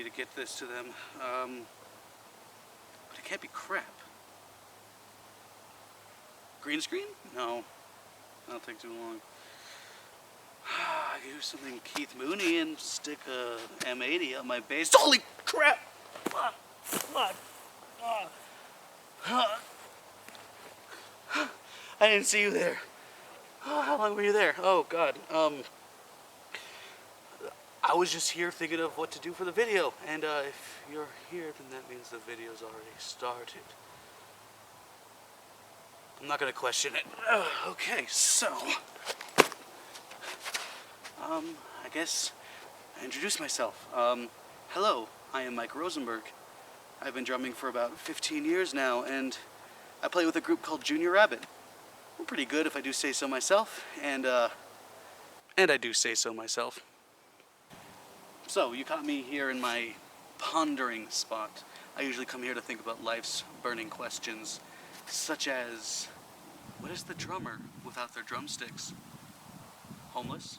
to get this to them. But it can't be crap. Green screen? No. That'll take too long. I could do something Keith Mooney and stick a M80 on my base. Holy crap! Fuck! Fuck! I didn't see you there. Oh, how long were you there? Oh God. I was just here thinking of what to do for the video, and if you're here, then that means the video's already started. I'm not gonna question it. Okay, so I guess I introduce myself. Hello, I am Mike Rosenberg. I've been drumming for about 15 years now, and I play with a group called Junior Rabbit. We're pretty good, if I do say so myself, and I do say so myself. So, you caught me here in my pondering spot. I usually come here to think about life's burning questions, such as, what is the drummer without their drumsticks? Homeless?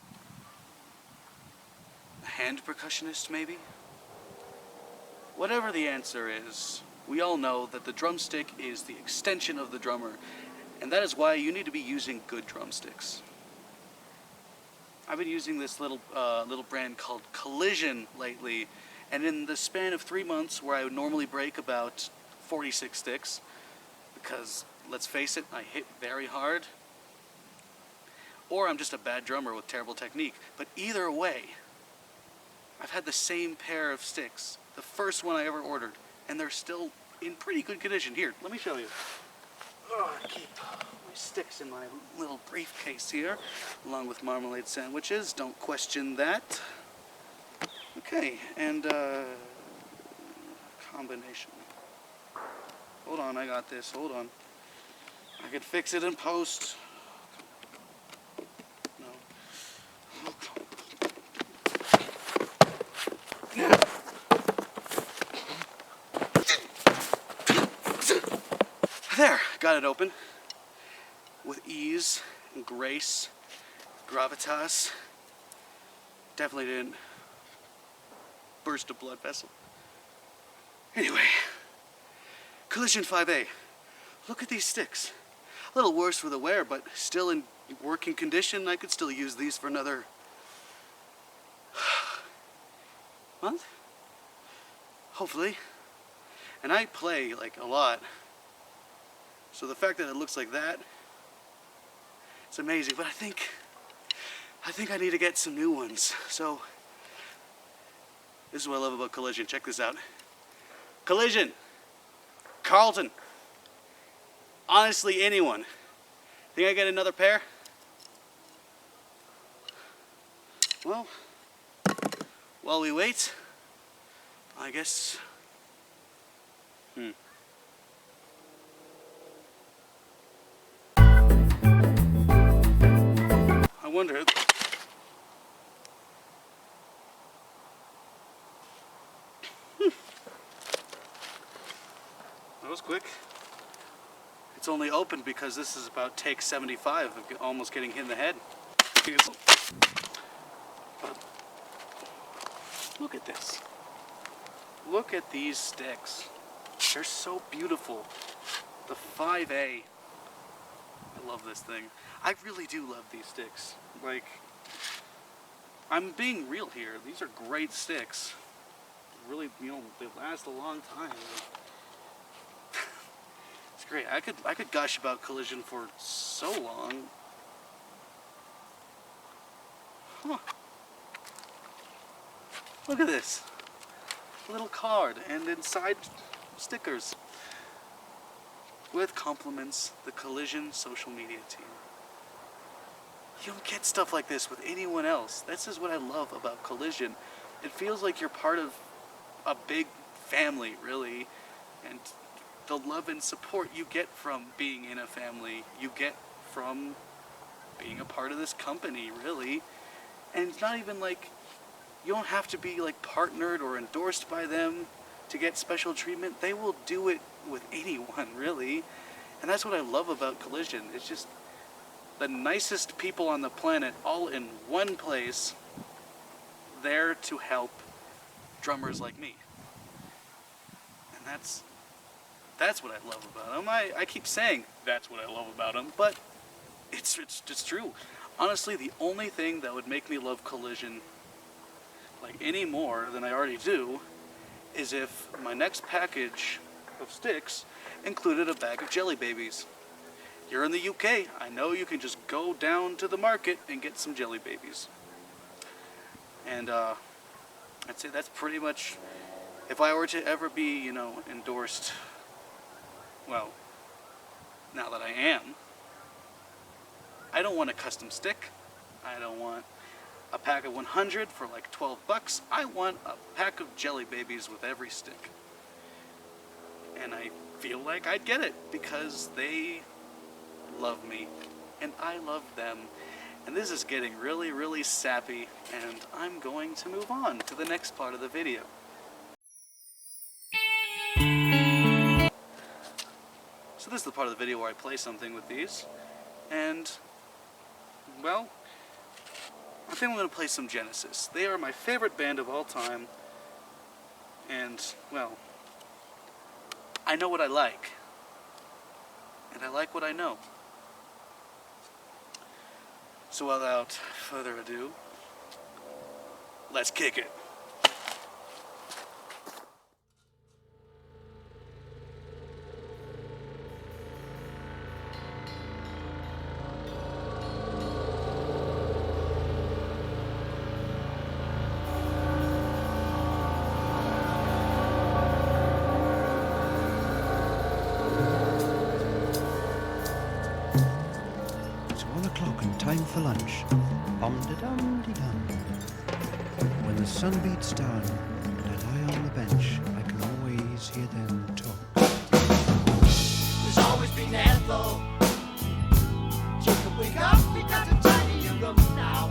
A hand percussionist, maybe? Whatever the answer is, we all know that the drumstick is the extension of the drummer, and that is why you need to be using good drumsticks. I've been using this little brand called Collision lately, and in the span of 3 months, where I would normally break about 46 sticks, because, let's face it, I hit very hard, or I'm just a bad drummer with terrible technique, but either way, I've had the same pair of sticks, the first one I ever ordered, and they're still in pretty good condition. Here, let me show you. I keep my sticks in my little briefcase here, along with marmalade sandwiches. Don't question that. Okay, and combination. Hold on, I got this. Hold on. I could fix it in post. No. There, got it open. With ease and grace, gravitas. Definitely didn't burst a blood vessel. Anyway, Collision 5A. Look at these sticks. A little worse for the wear, but still in working condition. I could still use these for another month, hopefully. And I play like a lot, so the fact that it looks like that, it's amazing. But I think I need to get some new ones. So this is what I love about Collision. Check this out. Collision, Carlton, honestly, anyone. Think I get another pair? Well, while we wait, I guess. I wonder. That was quick. It's only open because this is about take 75 of almost getting hit in the head. But look at this. Look at these sticks. They're so beautiful. The 5A. I love this thing. I really do love these sticks. Like, I'm being real here. These are great sticks. Really, you know, they last a long time. It's great. I could gush about Collision for so long. Huh. Look at this. A little card and inside stickers. With compliments, the Collision social media team. You don't get stuff like this with anyone else. This is what I love about Collision. It feels like you're part of a big family, really. And the love and support you get from being in a family, you get from being a part of this company, really. And it's not even like, you don't have to be like partnered or endorsed by them to get special treatment. They will do it with anyone, really. And that's what I love about Collision. It's just the nicest people on the planet all in one place, there to help drummers like me. And that's what I love about them. I keep saying that's what I love about them, but it's true. Honestly, the only thing that would make me love Collision like any more than I already do is if my next package of sticks included a bag of Jelly Babies. You're in the UK, I know you can just go down to the market and get some Jelly Babies. And I'd say that's pretty much, if I were to ever be, endorsed, well, now that I am, I don't want a custom stick. I don't want a pack of 100 for like $12. I want a pack of Jelly Babies with every stick. And I feel like I'd get it because they love me and I love them. And this is getting really, really sappy, and I'm going to move on to the next part of the video. So this is the part of the video where I play something with these, and, well, I think I'm going to play some Genesis. They are my favorite band of all time, and, well, I know what I like, and I like what I know. So without further ado, let's kick it. Time for lunch. Om-de-dum-de-dum. When the sun beats down and I lie on the bench, I can always hear them talk. There's always been Ethel. Jacob, wake up, we got to tidy your room now.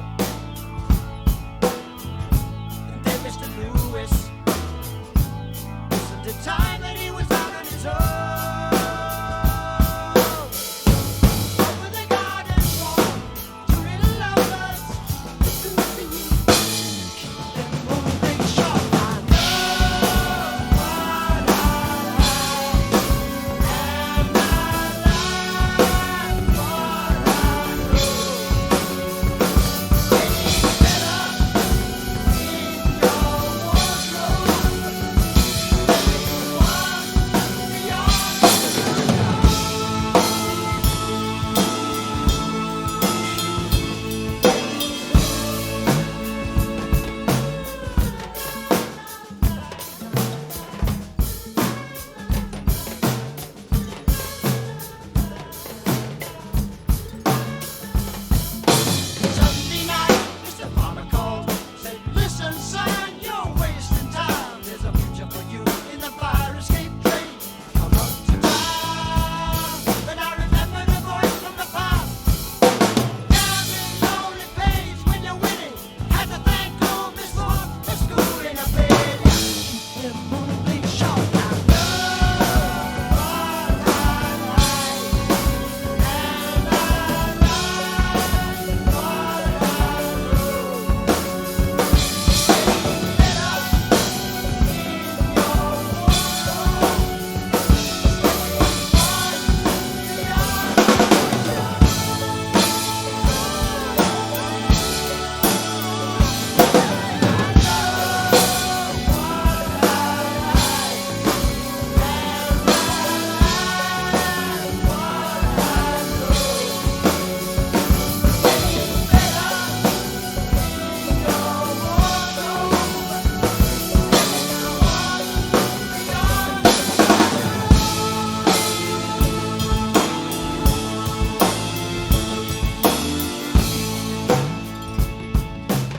And then Mr. Lewis, wasn't the time that he was out on his own.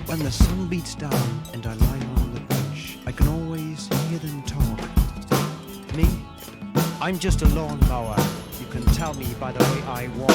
When the sun beats down and I lie on the bench, I can always hear them talk. Me? I'm just a lawnmower. You can tell me by the way I walk.